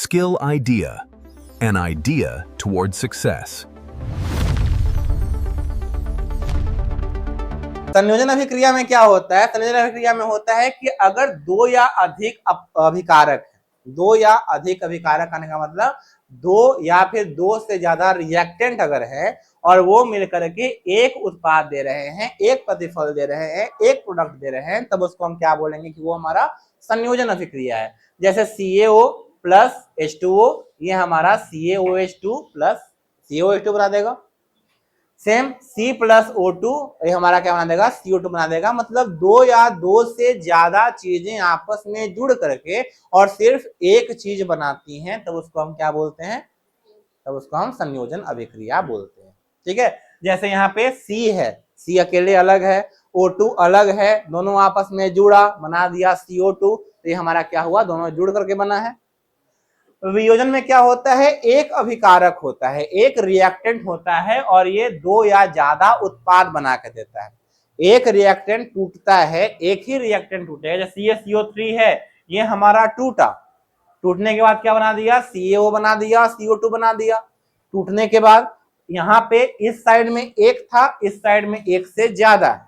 skill idea, an idea toward success. संयोजन अभिक्रिया में क्या होता है? संयोजन अभिक्रिया में होता है कि अगर दो या अधिक अभिकारक, दो या अधिक अभिकारक आने का मतलब दो या फिर दो से ज्यादा रिएक्टेंट अगर है और वो मिलकर के एक उत्पाद दे रहे हैं, एक प्रतिफल दे रहे हैं, एक प्रोडक्ट दे रहे हैं, तब उसको हम क्या बोलेंगे कि वो हमारा संयोजन अभिक्रिया है। जैसे CaO प्लस H2O, ये हमारा CaOH2 प्लस CaOH2 बना देगा। सेम C प्लस O2, ये हमारा क्या बना देगा? CO2 बना देगा। मतलब दो या दो से ज्यादा चीजें आपस में जुड़ करके और सिर्फ एक चीज बनाती हैं, तब उसको हम क्या बोलते हैं? तब उसको हम संयोजन अभिक्रिया बोलते हैं। ठीक है, जैसे यहाँ पे C है, C अकेले अलग है, O2 अलग है, दोनों आपस में जुड़ा बना दिया CO2, तो ये हमारा क्या हुआ? दोनों जुड़ करके बना है। वियोजन में क्या होता है? एक अभिकारक होता है, एक रिएक्टेंट होता है और ये दो या ज्यादा उत्पाद बना के देता है। एक रिएक्टेंट टूटता है, एक ही रिएक्टेंट टूटेगा। जैसे CaCO3 है, ये हमारा टूटा, टूटने के बाद क्या बना दिया? CaO बना दिया, CO2 बना दिया। टूटने के बाद यहाँ पे इस साइड में एक था, इस साइड में एक से ज्यादा है,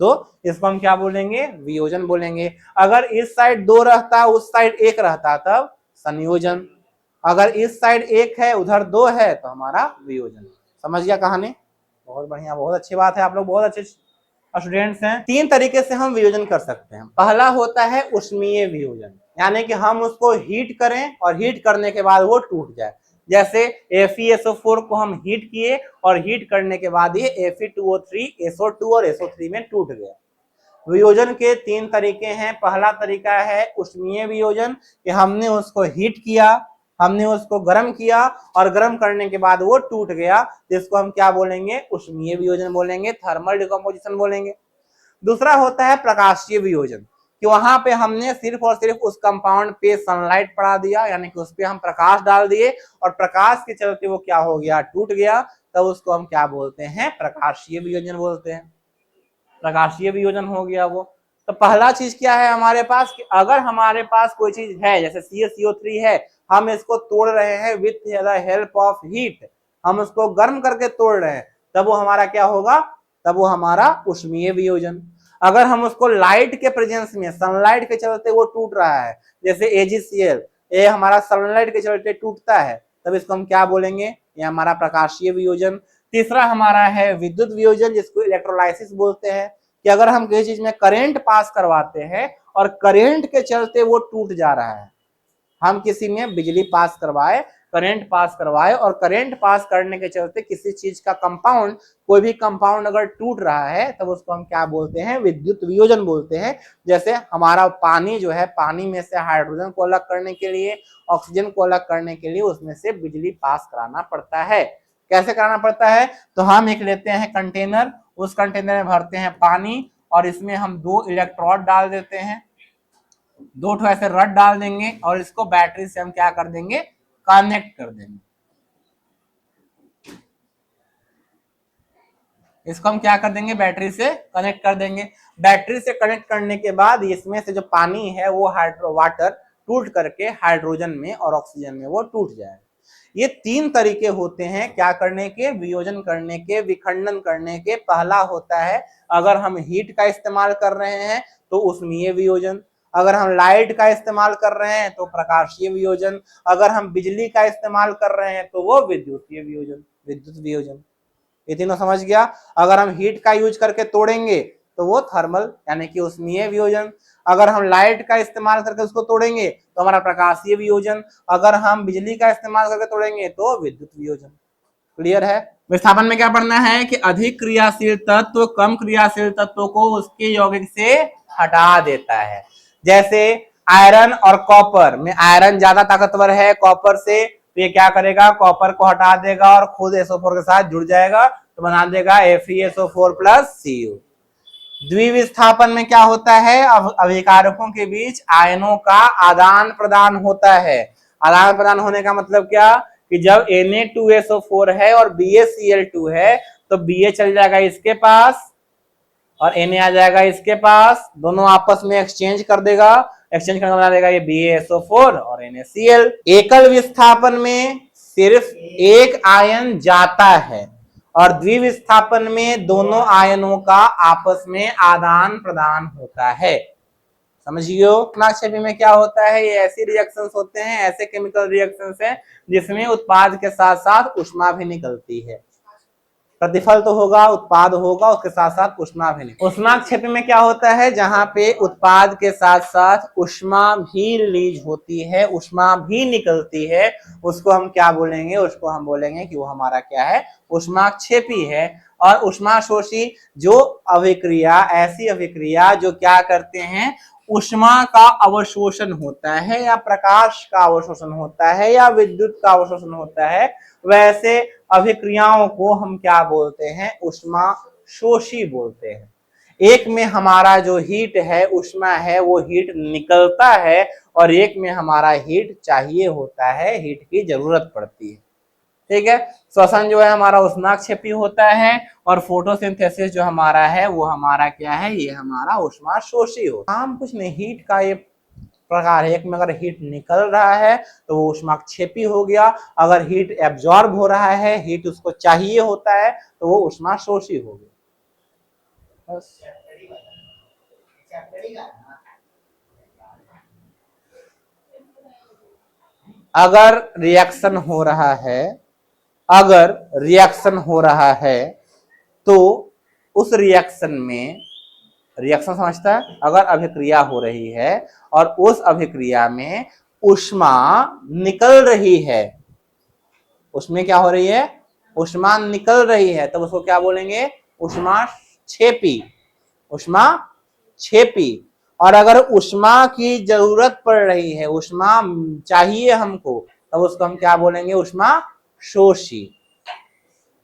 तो इसको हम क्या बोलेंगे? वियोजन बोलेंगे। अगर इस साइड दो रहता, उस साइड एक रहता, तब संयोजन। अगर इस साइड एक है, उधर दो है, तो हमारा वियोजन। समझ गया कहानी? बहुत बढ़िया, बहुत अच्छी बात है, आप लोग बहुत अच्छे स्टूडेंट्स हैं। तीन तरीके से हम वियोजन कर सकते हैं। पहला होता है उष्मीय वियोजन, यानी कि हम उसको हीट करें और हीट करने के बाद वो टूट जाए। जैसे FeSO4 को हम हीट किए और हीट करने के बाद ये Fe2O3, SO2 और SO3 में टूट गया। वियोजन के तीन तरीके हैं। पहला तरीका है उष्मीय वियोजन, कि हमने उसको हीट किया, हमने उसको गर्म किया और गर्म करने के बाद वो टूट गया, जिसको हम क्या बोलेंगे? उष्मीय वियोजन बोलेंगे, थर्मल डिकम्पोजिशन बोलेंगे। दूसरा होता है प्रकाशीय वियोजन, कि वहां पे हमने सिर्फ और सिर्फ उस कंपाउंड पे सनलाइट पड़ा दिया, यानी कि उस पे हम प्रकाश डाल दिए और प्रकाश के चलते वो क्या हो गया? टूट गया, तब उसको हम क्या बोलते हैं? प्रकाशीय वियोजन बोलते हैं। प्रकाशीय वियोजन हो गया वो। तो पहला चीज क्या है हमारे पास? कि अगर हमारे पास कोई चीज है, जैसे CaCO3 है, हम इसको तोड़ रहे हैं with the help of heat, हम उसको गर्म करके तोड़ रहे हैं, तब वो हमारा क्या होगा? तब वो हमारा उष्मीय वियोजन। अगर हम उसको लाइट के प्रेजेंस में, सनलाइट के चलते वो टूट रहा है, जैसे AgCl, ये हमारा सनलाइट के चलते टूटता है, तब इसको हम क्या बोलेंगे? ये हमारा प्रकाशीय वियोजन। तीसरा हमारा है विद्युत वियोजन, जिसको इलेक्ट्रोलाइसिस बोलते हैं, कि अगर हम किसी चीज में करंट पास करवाते हैं और करंट के चलते वो टूट जा रहा है, हम किसी में बिजली पास करवाए, करंट पास करवाए और करंट पास करने के चलते किसी चीज का कंपाउंड, कोई भी कंपाउंड अगर टूट रहा है, तब उसको हम क्या बोलते हैं? विद्युत वियोजन बोलते हैं। जैसे हमारा पानी जो है, पानी में से हाइड्रोजन को अलग करने के लिए, ऑक्सीजन को अलग करने के लिए उसमें से बिजली पास कराना पड़ता है। कैसे कराना पड़ता है? तो हम एक लेते हैं कंटेनर, उस कंटेनर में भरते हैं पानी और इसमें हम दो इलेक्ट्रोड डाल देते हैं, दो ठो ऐसे रड डाल देंगे और इसको बैटरी से हम क्या कर देंगे? कनेक्ट कर देंगे। इसको हम क्या कर देंगे? बैटरी से कनेक्ट कर देंगे। बैटरी से कनेक्ट करने के बाद इसमें से जो पानी है वो वाटर टूट करके हाइड्रोजन में और ऑक्सीजन में वो टूट जाएगा। ये तीन तरीके होते हैं क्या करने के? वियोजन करने के, विखंडन करने के। पहला होता है अगर हम हीट का इस्तेमाल कर रहे हैं तो उष्मीय वियोजन, अगर हम लाइट का इस्तेमाल कर रहे हैं तो प्रकाशीय वियोजन, अगर हम बिजली का इस्तेमाल कर रहे हैं तो वो विद्युतीय वियोजन, विद्युत वियोजन। ये तीनों समझ गया? अगर हम हीट का यूज करके तोड़ेंगे तो वो थर्मल यानी कि उष्मीय वियोजन, अगर हम लाइट का इस्तेमाल करके उसको तोड़ेंगे तो हमारा प्रकाशीय वियोजन, अगर हम बिजली का इस्तेमाल करके तोड़ेंगे तो विद्युत वियोजन। क्लियर है? विस्थापन में क्या पढ़ना है? कि अधिक क्रियाशील तत्व कम क्रियाशील तत्व को उसके यौगिक से हटा देता है। जैसे आयरन और कॉपर में, आयरन ज्यादा ताकतवर है कॉपर से, तो ये क्या करेगा? कॉपर को हटा देगा और खुद SO4 के साथ जुड़ जाएगा, तो बना देगा FeSO4 प्लस Cu। द्विविस्थापन में क्या होता है? अभिकारकों के बीच आयनों का आदान प्रदान होता है। आदान प्रदान होने का मतलब क्या? कि जब Na2SO4 है और BaCl2 है, तो Ba चल जाएगा इसके पास और Na आ जाएगा इसके पास, दोनों आपस में एक्सचेंज कर देगा, एक्सचेंज करके बना देगा ये BaSO4 और NaCl। एकल विस्थापन में सिर्फ एक आयन जाता है और द्विविस्थापन में दोनों आयनों का आपस में आदान प्रदान होता है। समझियो ऊष्माक्षेपी में क्या होता है, ये ऐसी रिएक्शंस होते हैं, ऐसे केमिकल रिएक्शंस हैं जिसमें उत्पाद के साथ साथ ऊष्मा भी निकलती है। प्रतिफल तो होगा, उत्पाद होगा, उसके साथ साथ ऊष्मा भी निकलती है। ऊष्माक्षेपी में क्या होता है, जहां पे उत्पाद के साथ साथ ऊष्मा भी रिलीज होती है, ऊष्मा भी निकलती है, उसको हम क्या बोलेंगे, उसको हम बोलेंगे कि वो हमारा क्या है, ऊष्माक्षेपी है। और ऊष्माशोषी जो अभिक्रिया, ऐसी अभिक्रिया जो क्या करते हैं, ऊष्मा का अवशोषण होता है या प्रकाश का अवशोषण होता है या विद्युत का अवशोषण होता है, वैसे अभिक्रियाओं को हम क्या बोलते हैं, ऊष्माशोषी बोलते हैं। एक में हमारा जो हीट है, ऊष्मा है, वो हीट निकलता है और एक में हमारा हीट चाहिए होता है, हीट की जरूरत पड़ती है। ठीक है, श्वसन जो है हमारा ऊष्माक्षेपी होता है और फोटोसिंथेसिस जो हमारा है वो हमारा क्या है, ये हमारा ऊष्माशोषी होता है। हम कुछ नहीं, हीट का ये प्रकार है, एक में अगर हीट निकल रहा है तो वो ऊष्माक्षेपी हो गया, अगर हीट एब्जॉर्ब हो रहा है, हीट उसको चाहिए होता है तो वो ऊष्माशोषी हो गया। बस। अगर रिएक्शन हो रहा है, अगर रिएक्शन हो रहा है तो उस रिएक्शन में, रिएक्शन समझता है, अगर अभिक्रिया हो रही है और उस अभिक्रिया में ऊष्मा निकल रही है, उसमें क्या हो रही है, ऊष्मा निकल रही है, तब उसको क्या बोलेंगे, ऊष्माक्षेपी, ऊष्माक्षेपी। और अगर ऊष्मा की जरूरत पड़ रही है, ऊष्मा चाहिए हमको, तब उसको हम क्या बोलेंगे, ऊष्माशोषी।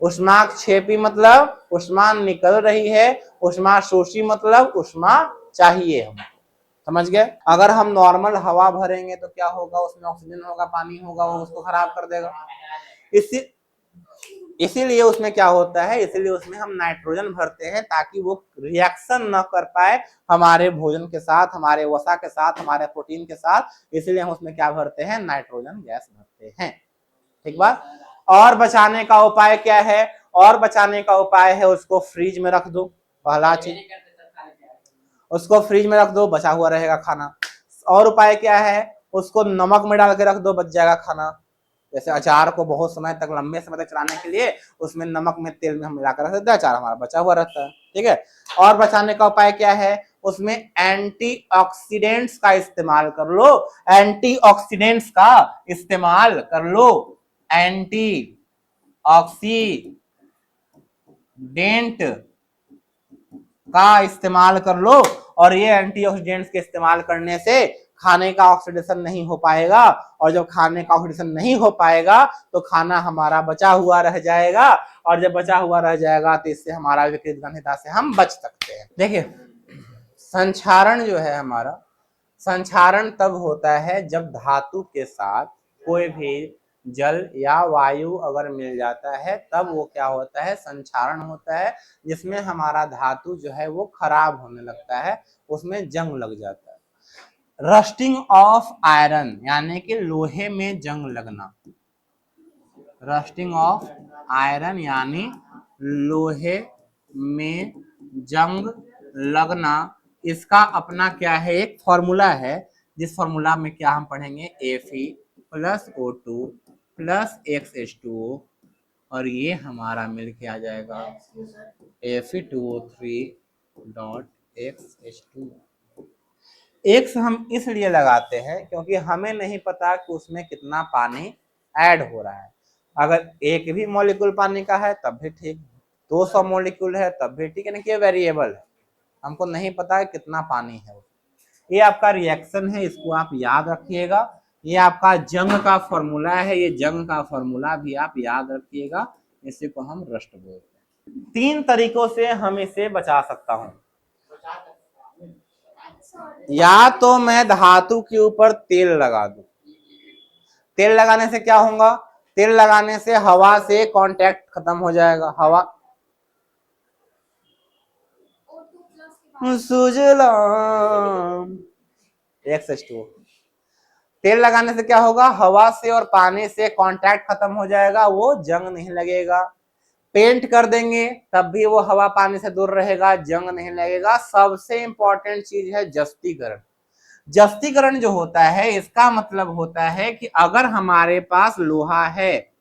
ऊष्माक्षेपी मतलब ऊष्मा निकल रही है, ऊष्माशोषी मतलब ऊष्मा चाहिए हमको। समझ गए। अगर हम नॉर्मल हवा भरेंगे तो क्या होगा, उसमें ऑक्सीजन होगा, पानी होगा, वो उसको खराब कर देगा। इसीलिए उसमें क्या होता है, इसीलिए उसमें हम नाइट्रोजन भरते हैं ताकि वो रिएक्शन न कर पाए हमारे भोजन के साथ, हमारे वसा के साथ, हमारे प्रोटीन के साथ, इसलिए हम उसमें क्या भरते हैं, नाइट्रोजन गैस भरते हैं। ठीक बात। और बचाने का उपाय क्या है, और बचाने का उपाय है उसको फ्रीज में रख दो, पहला चीज उसको फ्रीज में रख दो, बचा हुआ रहेगा खाना। और उपाय क्या है, उसको नमक में डाल के रख दो, बच जाएगा खाना। जैसे अचार को बहुत समय तक, लंबे समय तक चलाने के लिए उसमें नमक में, तेल में हम मिलाकर रख देते हैं, अचार हमारा बचा हुआ रहता है। ठीक है। और बचाने का उपाय क्या है, उसमें एंटीऑक्सीडेंट्स का इस्तेमाल कर लो, एंटीऑक्सीडेंट्स का इस्तेमाल कर लो, एंटीऑक्सीडेंट का इस्तेमाल कर लो। और ये एंटीऑक्सीडेंट्स के इस्तेमाल करने से खाने का ऑक्सीडेशन नहीं हो पाएगा, और जब खाने का ऑक्सीडेशन नहीं हो पाएगा तो खाना हमारा बचा हुआ रह जाएगा, और जब बचा हुआ रह जाएगा तो इससे हमारा विकृत गंधता से हम बच सकते हैं। देखिए, संक्षारण जो है हमारा, संक्षारण तब होता है जब धातु के साथ कोई भी जल या वायु अगर मिल जाता है, तब वो क्या होता है, संक्षारण होता है, जिसमें हमारा धातु जो है वो खराब होने लगता है, उसमें जंग लग जाता है। रस्टिंग ऑफ आयरन यानी कि लोहे में जंग लगना, रस्टिंग ऑफ आयरन यानी लोहे में जंग लगना, इसका अपना क्या है, एक फॉर्मूला है, जिस फॉर्मूला में क्या हम पढ़ेंगे, Fe plus O2 plus XH2O, और ये हमारा मिल के आ जाएगा Fe2O3.XH2। X हम इसलिए लगाते हैं क्योंकि हमें नहीं पता कि उसमें कितना पानी ऐड हो रहा है। अगर एक भी मॉलिक्यूल पानी का है तब भी ठीक, 200 मॉलिक्यूल है तब भी ठीक है, कि वेरिएबल है, हमको नहीं पता है कितना पानी है। ये आपका रिएक्शन है, इसको आप याद रखिएगा। ये आपका जंग का फॉर्मूला है, ये जंग का फॉर्मूला भी आप याद रखिएगा, इसी को हम रस्ट बोलते हैं। 3 तरीकों से हम इसे बचा सकता हूं। या तो मैं धातु के ऊपर तेल लगा दूं, तेल लगाने से क्या होगा, तेल लगाने से हवा से कांटेक्ट खत्म हो जाएगा, हवा सुजलाम X2। तेल लगाने से क्या होगा, हवा से और पानी से कांटेक्ट खत्म हो जाएगा, वो जंग नहीं लगेगा। पेंट कर देंगे तब भी वो हवा पानी से दूर रहेगा, जंग नहीं लगेगा। सबसे इंपॉर्टेंट चीज है जस्तीकरण। जस्तीकरण जो होता है इसका मतलब होता है कि अगर हमारे पास लोहा है,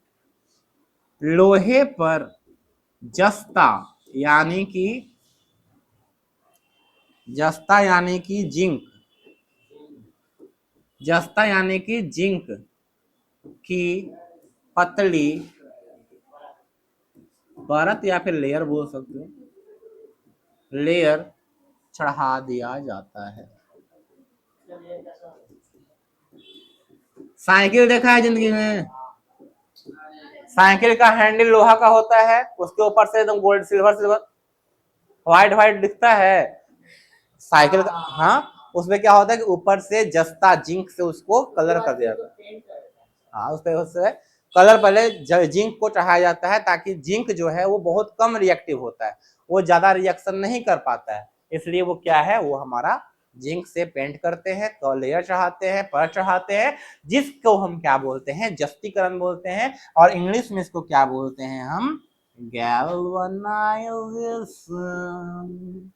लोहे पर जस्ता यानी कि जिंक की पतली परत या फिर लेयर बोल सकते हो, लेयर चढ़ा दिया जाता है। साइकिल देखा है जिंदगी में? साइकिल का हैंडल लोहा का होता है, उसके ऊपर से एकदम गोल्ड सिल्वर व्हाइट दिखता है साइकिल का। हाँ, उसमें क्या होता है कि ऊपर से जस्ता जिंक से उसको कलर कर दिया जाता है। हाँ, उससे कलर पहले जिंक को चढ़ाया जाता है, ताकि जिंक जो है वो बहुत कम रिएक्टिव होता है, वो ज्यादा रिएक्शन नहीं कर पाता है, इसलिए वो क्या है, वो हमारा जिंक से पेंट करते हैं, तो लेयर चढ़ाते हैं, परत चढ़ाते हैं, जिसको हम क्या बोलते हैं, जस्तीकरण बोलते हैं। और इंग्लिश में इसको क्या बोलते हैं हम, गैल्वेनाइजेशन।